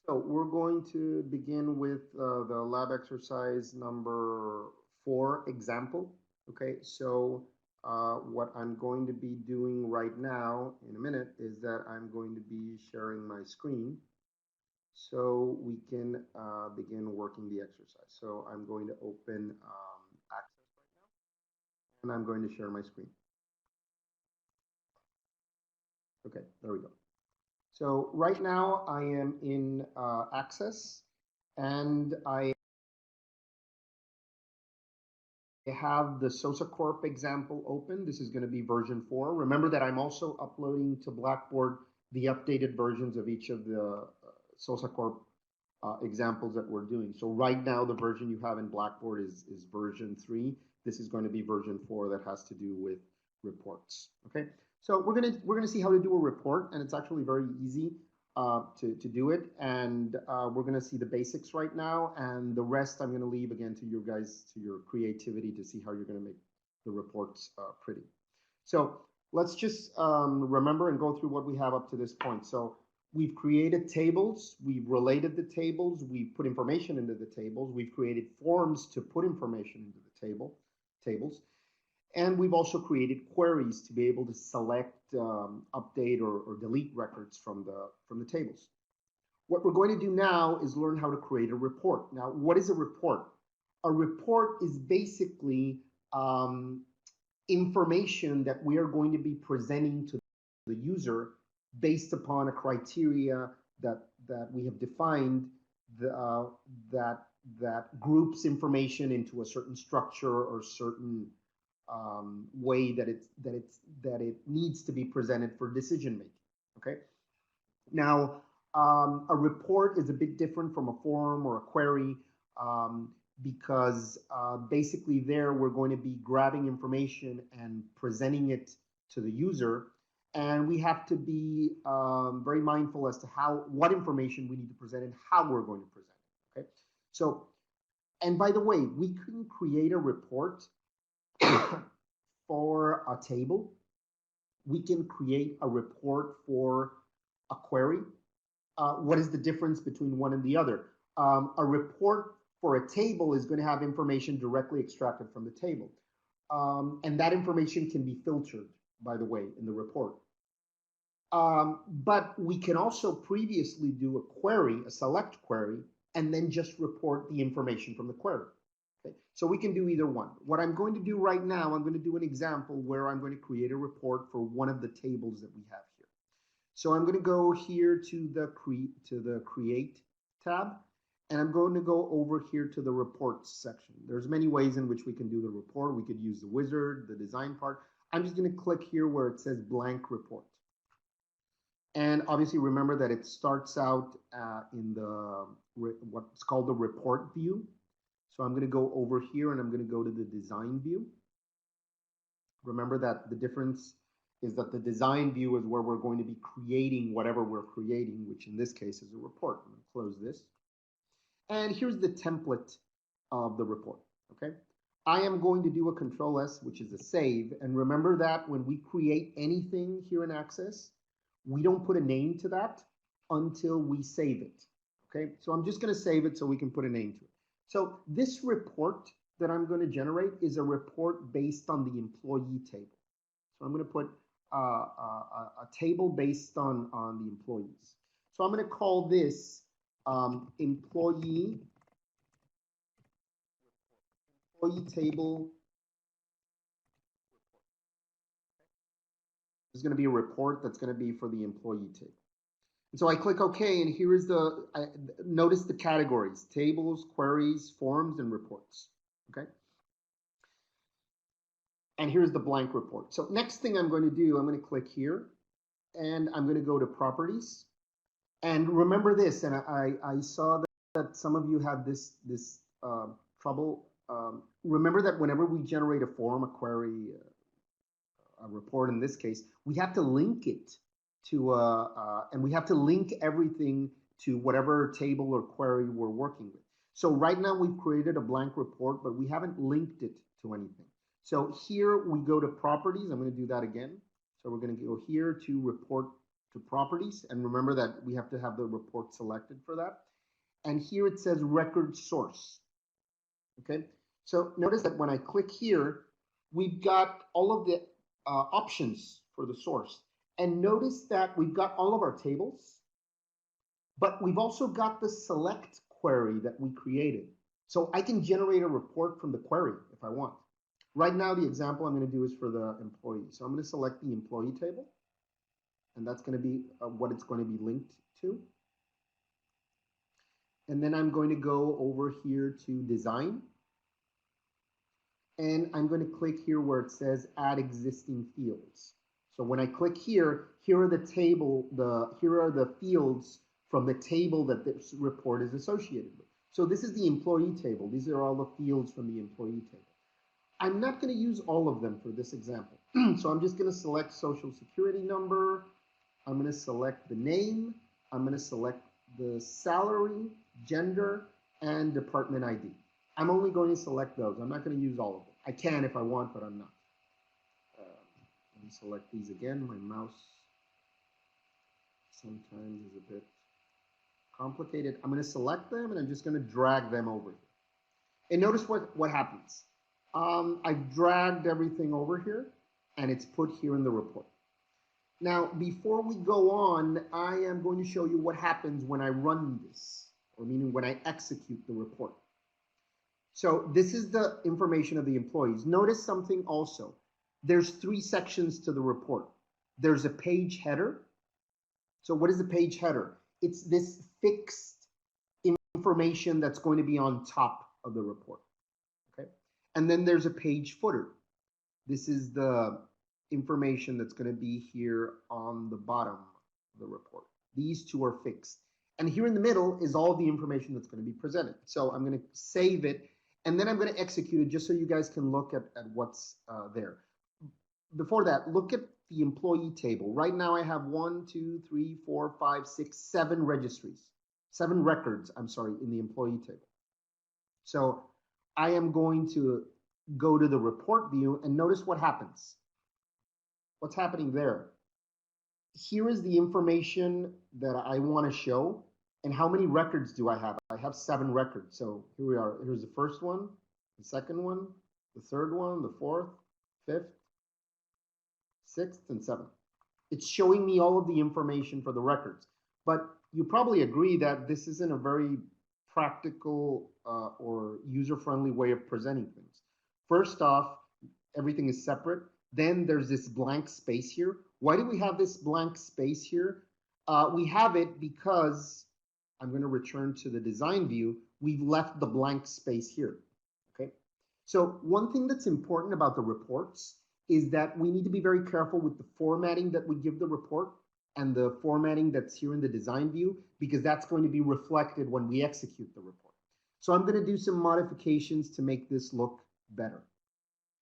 So we're going to begin with the lab exercise number 4 example. Okay, so what I'm going to be doing right now in a minute is that I'm going to be sharing my screen so we can begin working the exercise. So I'm going to open Access right now, and I'm going to share my screen. Okay, there we go. So right now I am in Access, and I have the SOSA Corp example open. This is going to be version 4. Remember that I'm also uploading to Blackboard the updated versions of each of the SOSA Corp examples that we're doing. So right now the version you have in Blackboard is version 3. This is going to be version 4 that has to do with reports. Okay, so we're gonna see how to do a report, and it's actually very easy to do it. And we're going to see the basics right now, and the rest I'm going to leave again to you guys, to your creativity, to see how you're going to make the reports pretty. So let's just remember and go through what we have up to this point. So we've created tables, we've related the tables, we've put information into the tables, we've created forms to put information into the tables. And we've also created queries to be able to select, update, or delete records from the tables. What we're going to do now is learn how to create a report. Now, what is a report? A report is basically information that we are going to be presenting to the user based upon a criteria that we have defined, that groups information into a certain structure or certain way that it needs to be presented for decision making. Okay. Now, a report is a bit different from a form or a query, because basically there we're going to be grabbing information and presenting it to the user, and we have to be very mindful as to what information we need to present and how we're going to present it. Okay. So, and by the way, we can create a report for a table. We can create a report for a query. What is the difference between one and the other? A report for a table is going to have information directly extracted from the table. And that information can be filtered, by the way, in the report. But we can also previously do a query, a select query, and then just report the information from the query. Okay? So we can do either one. What I'm going to do right now, I'm going to do an example where I'm going to create a report for one of the tables that we have here. So I'm going to go here to the Create tab, and I'm going to go over here to the Reports section. There's many ways in which we can do the report. We could use the wizard, the design part. I'm just going to click here where it says Blank Report. And obviously remember that it starts out in the what's called the report view. So I'm going to go over here and I'm going to go to the design view. Remember that the difference is that the design view is where we're going to be creating whatever we're creating, which in this case is a report. I'm going to close this. And here's the template of the report. Okay. I am going to do a Control S, which is a save. And remember that when we create anything here in Access, we don't put a name to that until we save it. Okay. So I'm just going to save it so we can put a name to it. So this report that I'm going to generate is a report based on the employee table. So I'm going to put a table based on the employees. So I'm going to call this employee table. This is going to be a report that's going to be for the employee table. And so I click OK, and here is notice the categories: tables, queries, forms, and reports. Okay. And here's the blank report. So next thing I'm going to do, I'm going to click here, and I'm going to go to Properties. And remember this, and I saw that some of you had this trouble. Remember that whenever we generate a form, a query, a report in this case, we have to link it to and we have to link everything to whatever table or query we're working with. So right now we've created a blank report, but we haven't linked it to anything. So here we go to Properties. I'm going to do that again. So we're going to go here to Report to properties. And remember that we have to have the report selected for that. And here it says record source. Okay, so notice that when I click here, we've got all of the options for the source. And notice that we've got all of our tables, but we've also got the select query that we created. So I can generate a report from the query if I want. Right now, the example I'm going to do is for the employee. So I'm going to select the employee table, and that's going to be what it's going to be linked to. And then I'm going to go over here to design. And I'm going to click here where it says add existing fields. So when I click here, here are the fields from the table that this report is associated with. So this is the employee table. These are all the fields from the employee table. I'm not going to use all of them for this example. So I'm just going to select social security number. I'm going to select the name. I'm going to select the salary, gender, and department ID. I'm only going to select those. I'm not going to use all of them. I can if I want, but I'm not. Let me select these again. My mouse sometimes is a bit complicated. I'm going to select them, and I'm just going to drag them over here. And notice what happens. I've dragged everything over here, and it's put here in the report. Now, before we go on, I am going to show you what happens when I run this, or meaning when I execute the report. So this is the information of the employees. Notice something also. There's 3 sections to the report. There's a page header. So what is the page header? It's this fixed information that's going to be on top of the report. Okay. And then there's a page footer. This is the information that's going to be here on the bottom of the report. These 2 are fixed. And here in the middle is all the information that's going to be presented. So I'm going to save it, and then I'm going to execute it just so you guys can look at what's there. Before that, look at the employee table. Right now I have 1, 2, 3, 4, 5, 6, 7 registries. 7 records, I'm sorry, in the employee table. So I am going to go to the report view and notice what happens. What's happening there? Here is the information that I want to show. And how many records do I have? I have 7 records. So here we are. Here's the first one, the second one, the third one, the fourth, fifth, sixth, and seventh. It's showing me all of the information for the records. But you probably agree that this isn't a very practical or user-friendly way of presenting things. First off, everything is separate. Then there's this blank space here. Why do we have this blank space here? We have it because I'm going to return to the design view. We've left the blank space here. Okay. So one thing that's important about the reports is that we need to be very careful with the formatting that we give the report and the formatting that's here in the design view, because that's going to be reflected when we execute the report. So I'm going to do some modifications to make this look better.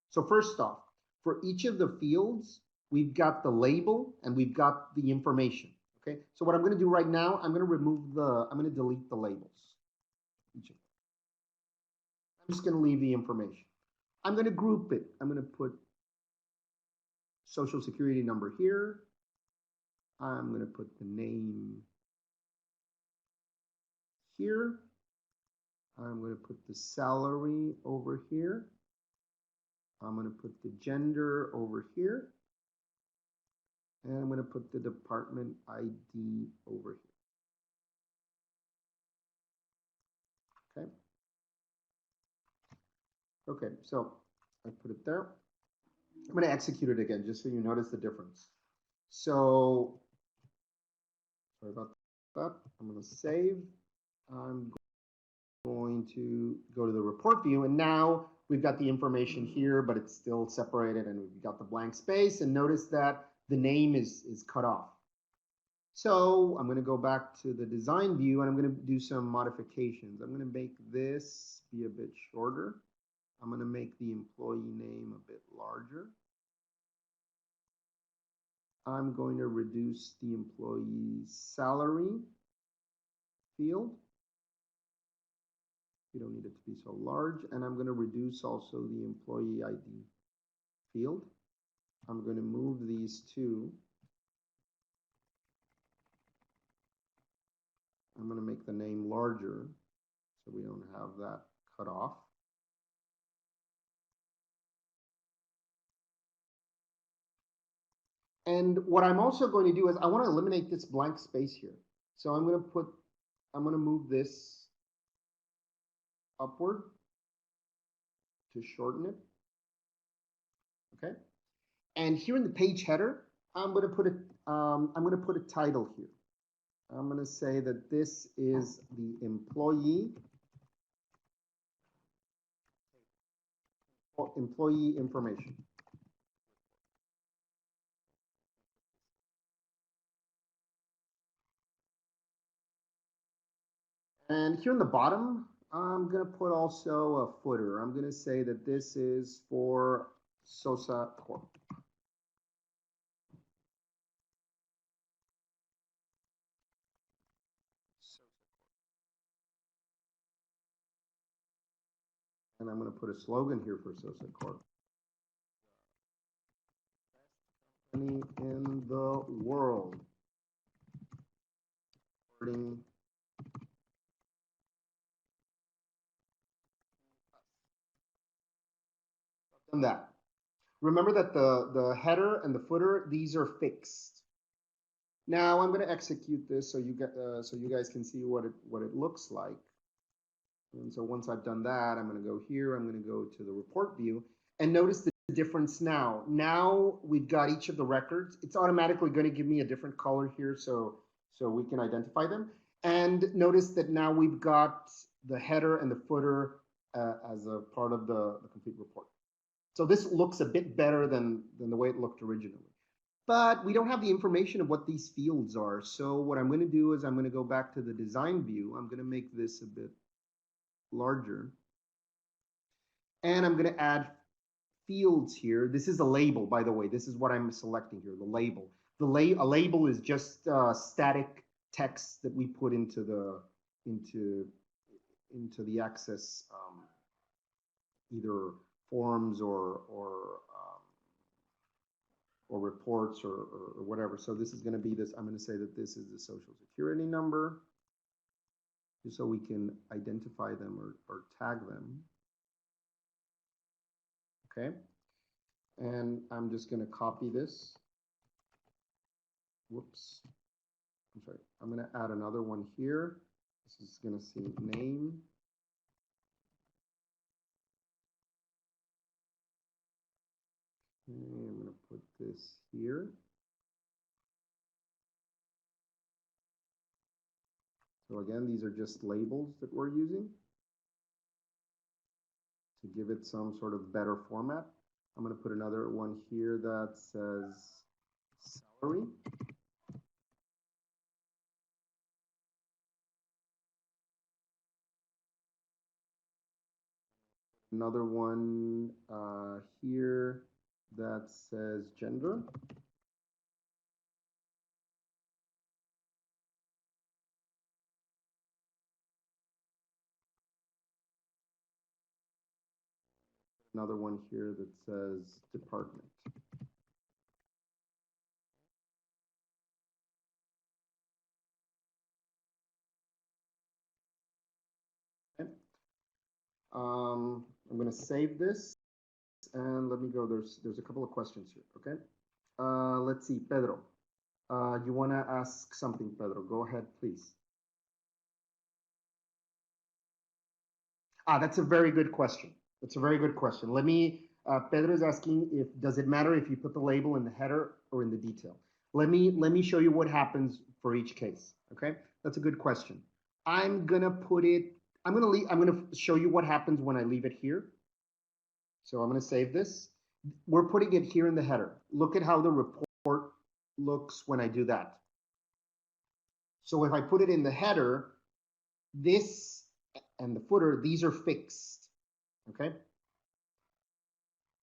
So first off, for each of the fields, we've got the label and we've got the information. Okay, so what I'm going to do right now, I'm going to delete the labels. I'm just going to leave the information. I'm going to group it. I'm going to put social security number here. I'm going to put the name here. I'm going to put the salary over here. I'm going to put the gender over here. And I'm going to put the department ID over here. Okay. Okay, so I put it there. I'm going to execute it again just so you notice the difference. So, sorry about that. I'm going to save. I'm going to go to the report view, and now we've got the information here, but it's still separated, and we've got the blank space. And notice that the name is cut off. So I'm going to go back to the design view, and I'm going to do some modifications. I'm going to make this be a bit shorter. I'm going to make the employee name a bit larger. I'm going to reduce the employee's salary field. You don't need it to be so large. And I'm going to reduce also the employee ID field. I'm going to move these 2 I'm going to make the name larger so we don't have that cut off. And what I'm also going to do is I want to eliminate this blank space here. So I'm going to move this upward to shorten it. Okay. And here in the page header, I'm going to put a title here. I'm going to say that this is the employee information. And here in the bottom, I'm going to put also a footer. I'm going to say that this is for Sosa Corp. And I'm going to put a slogan here for Sosa Corp. Company in the world. Done that. Remember that the header and the footer, these are fixed. Now I'm going to execute this so you guys can see what it looks like. And so once I've done that, I'm going to go here. I'm going to go to the report view and notice the difference now. Now we've got each of the records. It's automatically going to give me a different color here so we can identify them. And notice that now we've got the header and the footer as a part of the complete report. So this looks a bit better than the way it looked originally. But we don't have the information of what these fields are. So what I'm going to do is I'm going to go back to the design view. I'm going to make this a bit larger. And I'm going to add fields here. This is a label, by the way. This is what I'm selecting here, the label. A label is just static text that we put into the Access either forms or reports or whatever. So this is going to be this. I'm going to say that this is the Social Security number, just so we can identify them or tag them. Okay. And I'm just going to copy this. Whoops. I'm sorry. I'm going to add another one here. This is going to see name. Okay, I'm going to put this here. So again, these are just labels that we're using to give it some sort of better format. I'm going to put another one here that says salary. Another one here that says gender. Another one here that says department. Okay. I'm going to save this and let me go. There's a couple of questions here. Okay. Let's see, Pedro. You want to ask something, Pedro? Go ahead, please. That's a very good question. That's a very good question. Let me, Pedro is asking does it matter if you put the label in the header or in the detail? Let me show you what happens for each case. Okay, that's a good question. I'm gonna show you what happens when I leave it here. So I'm gonna save this. We're putting it here in the header. Look at how the report looks when I do that. So if I put it in the header, this and the footer, these are fixed. Okay.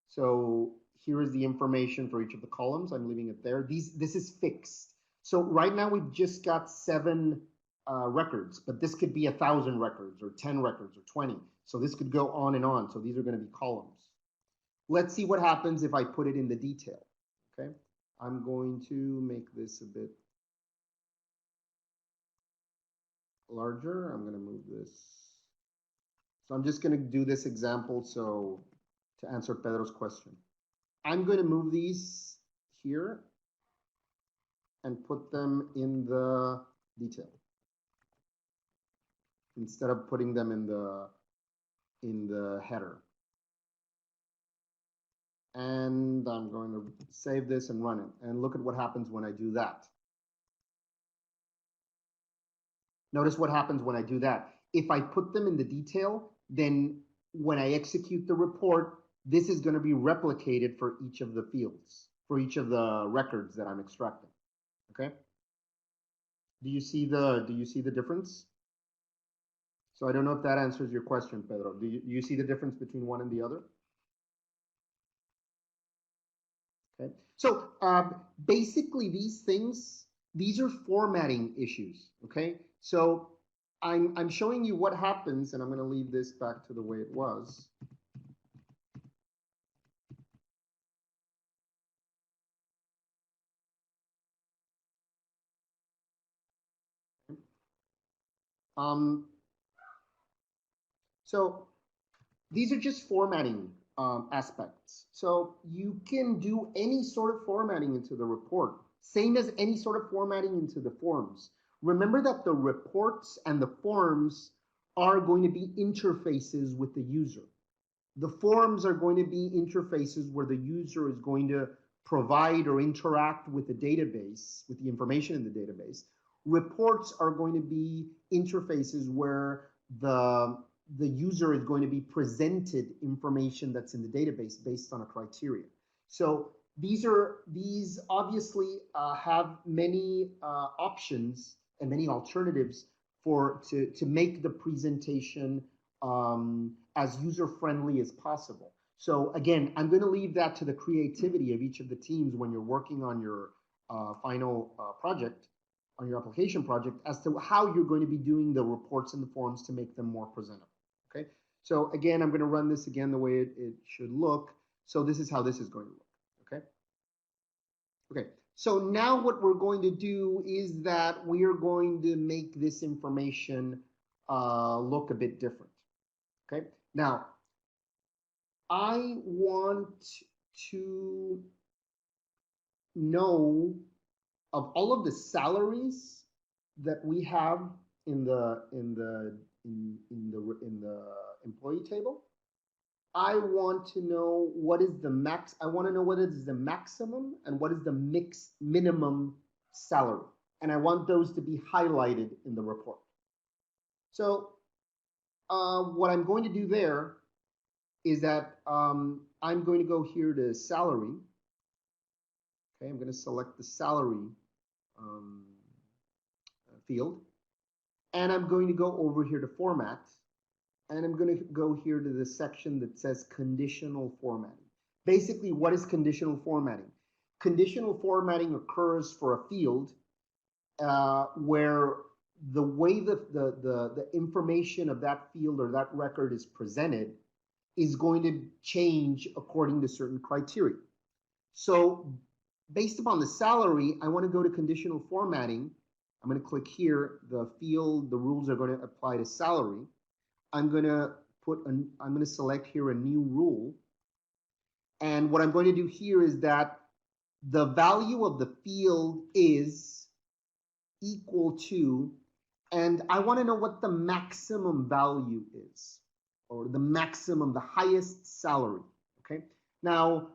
So here is the information for each of the columns. I'm leaving it there. This is fixed. So right now we've just got 7 records, but this could be 1,000 records or 10 records or 20. So this could go on and on. So these are going to be columns. Let's see what happens if I put it in the detail. Okay. I'm going to make this a bit larger. I'm going to move this. So I'm just going to do this example so to answer Pedro's question. I'm going to move these here and put them in the detail instead of putting them in the header. And I'm going to save this and run it. And look at what happens when I do that. Notice what happens when I do that. If I put them in the detail, then when I execute the report, this is going to be replicated for each of the fields, for each of the records that I'm extracting. Okay? Do you see the difference? So I don't know if that answers your question, Pedro. Do you see the difference between one and the other? Okay. So basically these things, these are formatting issues. Okay. So I'm showing you what happens, and I'm going to leave this back to the way it was. So these are just formatting aspects. So you can do any sort of formatting into the report, same as any sort of formatting into the forms. Remember that the reports and the forms are going to be interfaces with the user. The forms are going to be interfaces where the user is going to provide or interact with the database, with the information in the database. Reports are going to be interfaces where the user is going to be presented information that's in the database based on a criteria. So these obviously have many options and many alternatives to make the presentation as user-friendly as possible. So again, I'm going to leave that to the creativity of each of the teams when you're working on your final project, on your application project, as to how you're going to be doing the reports and the forms to make them more presentable. Okay. So again, I'm going to run this again the way it should look. So this is how this is going to look. Okay. Okay. So now what we're going to do is that we are going to make this information look a bit different. Okay. Now, I want to know of all of the salaries that we have in the employee table. I want to know what is the max. I want to know what is the maximum and what is the minimum salary, and I want those to be highlighted in the report. So what I'm going to do there is that I'm going to go here to salary. Okay, I'm going to select the salary field, and I'm going to go over here to format, and I'm going to go here to the section that says conditional formatting. Basically, what is conditional formatting? Conditional formatting occurs for a field where the way the information of that field or that record is presented is going to change according to certain criteria. So based upon the salary, I want to go to conditional formatting. I'm going to click here, the field, the rules are going to apply to salary. I'm going to select here a new rule. And what I'm going to do here is that the value of the field is equal to, and I want to know what the maximum value is, or the maximum, the highest salary. Okay. Now,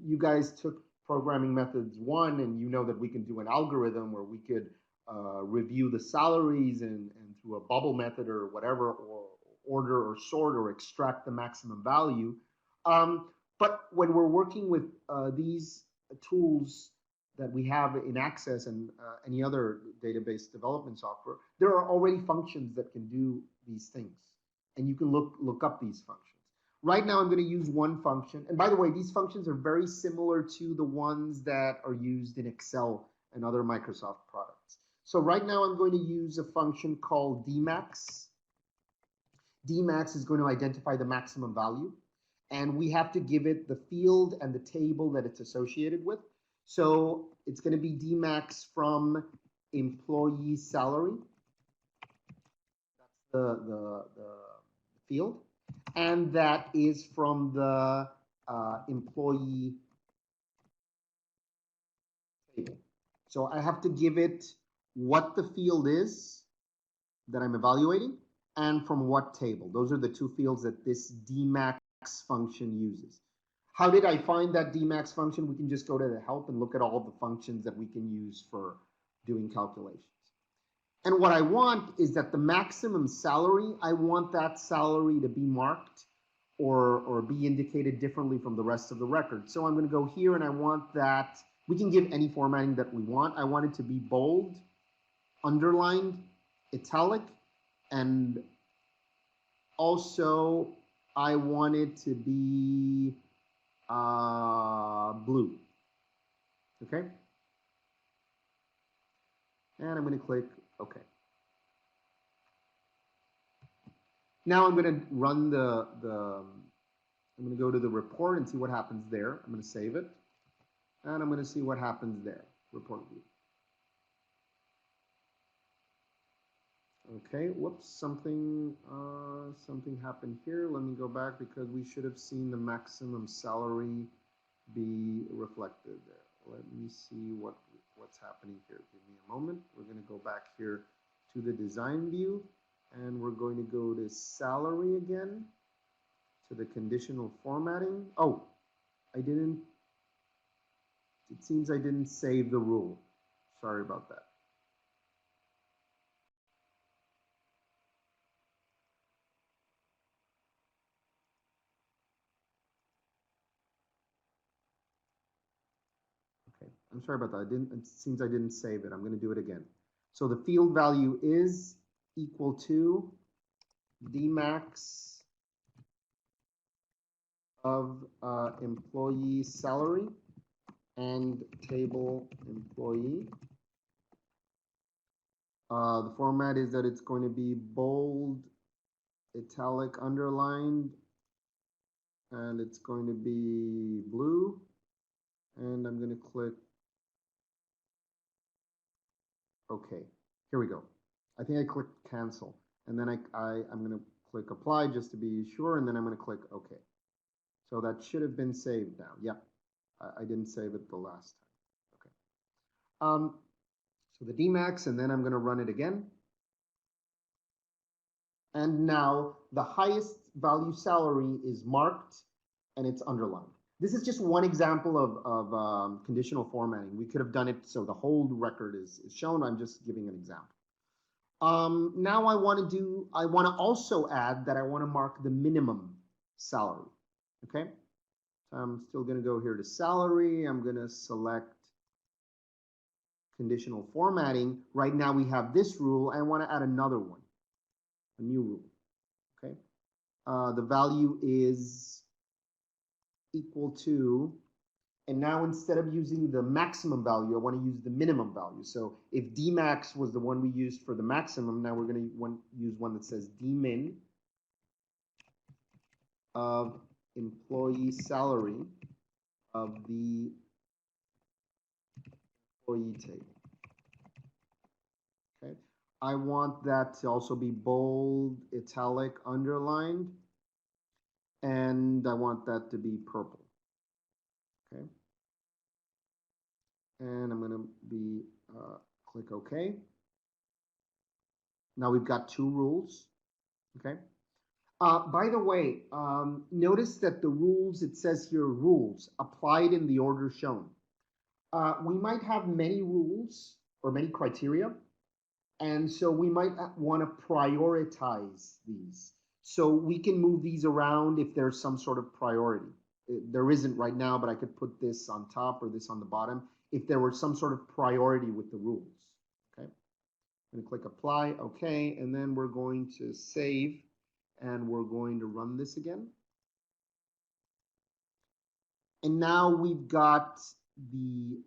you guys took programming methods 1, and you know that we can do an algorithm where we could review the salaries and through a bubble method or whatever, or order or sort or extract the maximum value. But when we're working with these tools that we have in Access and any other database development software, there are already functions that can do these things, and you can look up these functions. Right now, I'm going to use one function. And by the way, these functions are very similar to the ones that are used in Excel and other Microsoft products. So right now, I'm going to use a function called dmax. Dmax is going to identify the maximum value. And we have to give it the field and the table that it's associated with. So it's going to be dmax from employee salary. That's the field. And that is from the employee table. So I have to give it what the field is that I'm evaluating and from what table. Those are the two fields that this dmax function uses. How did I find that dmax function? We can just go to the help and look at all the functions that we can use for doing calculations. And what I want is that the maximum salary, I want that salary to be marked or be indicated differently from the rest of the record. So I'm going to go here and I want that, we can give any formatting that we want. I want it to be bold, underlined, italic, and also I want it to be blue. Okay? And I'm going to click OK. Now I'm going to run I'm going to go to the report and see what happens there. I'm going to save it. And I'm going to see what happens there. Report view. Okay, whoops, something happened here. Let me go back because we should have seen the maximum salary be reflected there. Let me see what's happening here. Give me a moment. We're going to go back here to the design view and we're going to go to salary again, to the conditional formatting. Oh, it seems I didn't save the rule. Sorry about that. Okay, I'm sorry about that. It seems I didn't save it. I'm going to do it again. So the field value is equal to dmax of employee salary and table employee. The format is that it's going to be bold, italic, underlined, and it's going to be blue. And I'm going to click OK. Here we go. I think I clicked cancel. And then I'm going to click apply just to be sure. And then I'm going to click OK. So that should have been saved now. Yep. I didn't save it the last time. Okay. So the dmax, and then I'm going to run it again. And now the highest value salary is marked and it's underlined. This is just one example of conditional formatting. We could have done it so the whole record is shown. I'm just giving an example. Now I want to also add that I want to mark the minimum salary. Okay. So I'm still going to go here to salary. I'm going to select conditional formatting. Right now we have this rule. I want to add another one, a new rule. Okay. The value is equal to, and now instead of using the maximum value, I want to use the minimum value. So if dmax was the one we used for the maximum, now we're going to use one that says dmin of employee salary of the employee table. Okay, I want that to also be bold, italic, underlined, and I want that to be purple. Okay, and I'm going to be click OK. Now we've got two rules. Okay. By the way, notice that the rules, it says here rules applied in the order shown. We might have many rules or many criteria, and so we might want to prioritize these. So we can move these around if there's some sort of priority. There isn't right now, but I could put this on top or this on the bottom if there were some sort of priority with the rules. Okay, I'm going to click apply, OK, and then we're going to save. And we're going to run this again. And now we've got the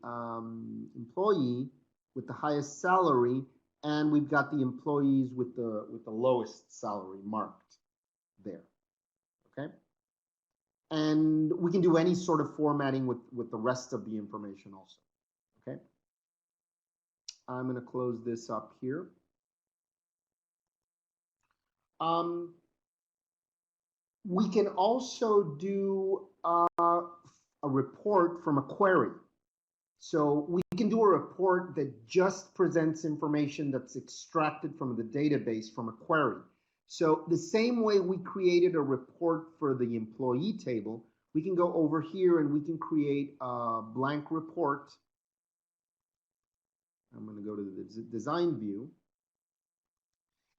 employee with the highest salary, and we've got the employees with the lowest salary marked there. Okay. And we can do any sort of formatting with the rest of the information also. Okay. I'm going to close this up here. We can also do a report from a query. So we can do a report that just presents information that's extracted from the database from a query. So the same way we created a report for the employee table, we can go over here and we can create a blank report. I'm going to go to the design view.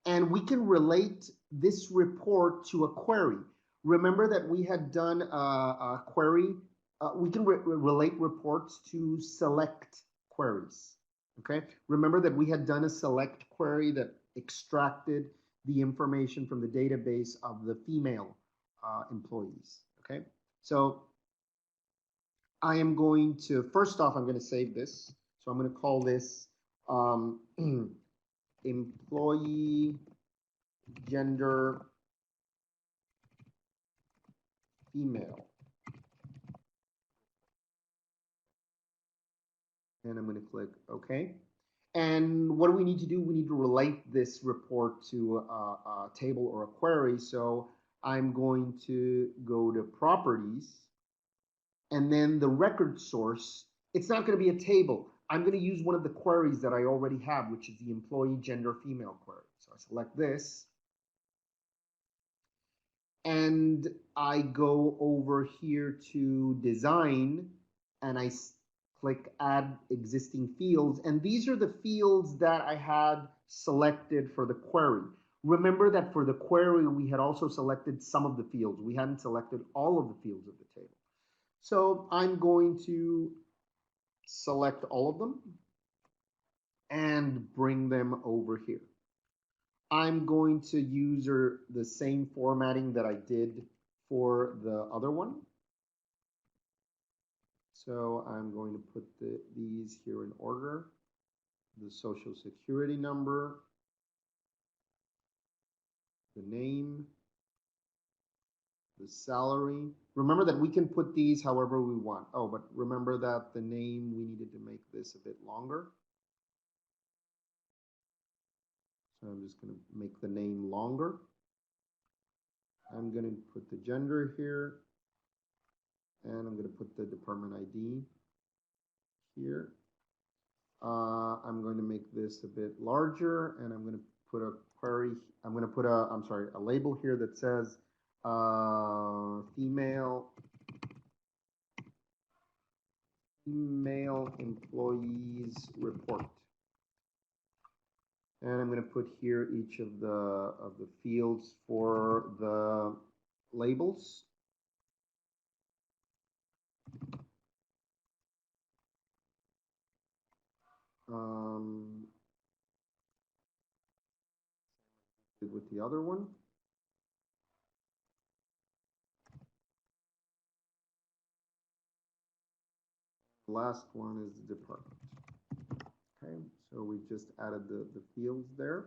And we can relate this report to a query. Remember that we had done a query. We can relate reports to select queries. Okay. Remember that we had done a select query that extracted the information from the database of the female employees. Okay. So I am going to, first off, I'm going to save this. So I'm going to call this employee gender female. And I'm going to click OK. And what do we need to do? We need to relate this report to a table or a query. So I'm going to go to properties and then the record source. It's not going to be a table. I'm going to use one of the queries that I already have, which is the employee gender female query. So I select this. And I go over here to design and I click add existing fields. And these are the fields that I had selected for the query. Remember that for the query, we had also selected some of the fields. We hadn't selected all of the fields of the table. So I'm going to select all of them and bring them over here. I'm going to use the same formatting that I did for the other one. So I'm going to put these here in order. The social security number, the name, the salary. Remember that we can put these however we want. Oh, but remember that the name, we needed to make this a bit longer. So I'm just going to make the name longer. I'm going to put the gender here. And I'm going to put the department ID here. I'm going to make this a bit larger, and I'm going to put a query. I'm going to put a label here that says female employees report. And I'm going to put here each of the fields for the labels. With the other one. The last one is the department. Okay, so we just added the fields there.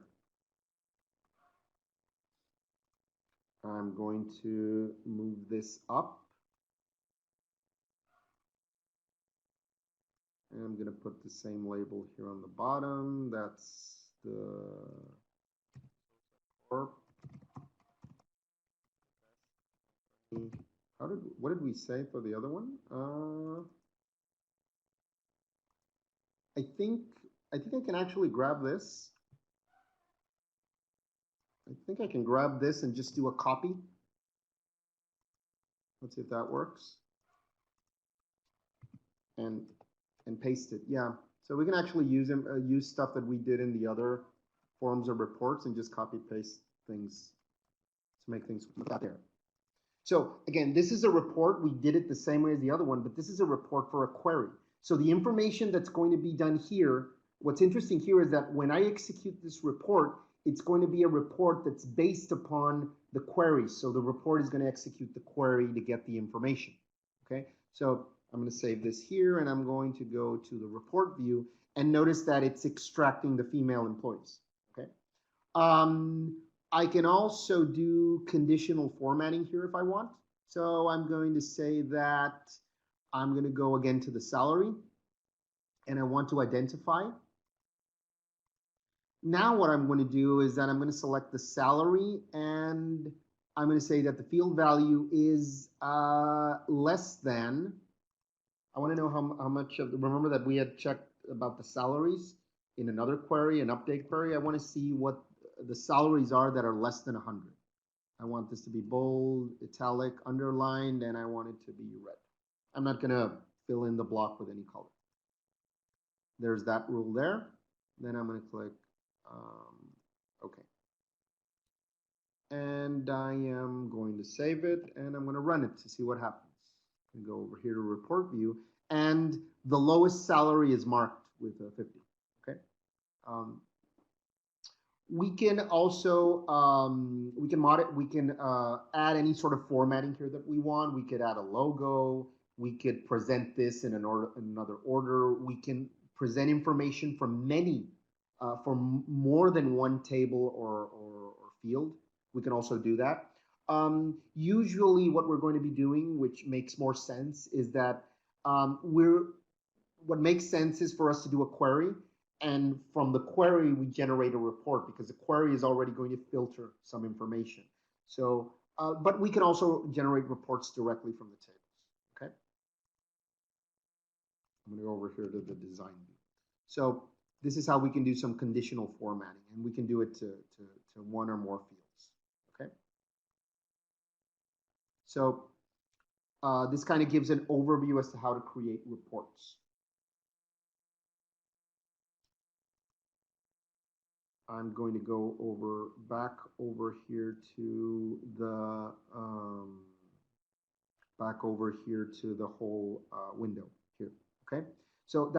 I'm going to move this up. And I'm going to put the same label here on the bottom. That's the corp. What did we say for the other one? I think I can actually grab this. I think I can grab this and just do a copy. Let's see if that works. And paste it. Yeah. So we can actually use stuff that we did in the other forms of reports and just copy paste things to make things look out there. So again, this is a report. We did it the same way as the other one, but this is a report for a query. So the information that's going to be done here, what's interesting here is that when I execute this report, it's going to be a report that's based upon the query. So the report is going to execute the query to get the information. Okay, so I'm going to save this here and I'm going to go to the report view and notice that it's extracting the female employees. Okay. I can also do conditional formatting here if I want. So I'm going to say that I'm going to go again to the salary and I want to identify. Now what I'm going to do is that I'm going to select the salary, and I'm going to say that the field value is less than. I want to know how much of the, remember that we had checked about the salaries in another query, an update query. I want to see what the salaries are that are less than 100. I want this to be bold, italic, underlined, and I want it to be red. I'm not going to fill in the block with any color. There's that rule there. Then I'm going to click OK. And I am going to save it, and I'm going to run it to see what happens. I go over here to report view, and the lowest salary is marked with a 50. Okay. We can also we can add any sort of formatting here that we want. We could add a logo. We could present this in another order. We can present information from from more than one table or field. We can also do that. Usually, what we're going to be doing, which makes more sense, is that what makes sense is for us to do a query, and from the query we generate a report, because the query is already going to filter some information. So, but we can also generate reports directly from the tables. Okay. I'm going to go over here to the design view. So this is how we can do some conditional formatting, and we can do it to one or more fields. Okay. So this kind of gives an overview as to how to create reports. I'm going to go back over here to the whole window here. Okay, so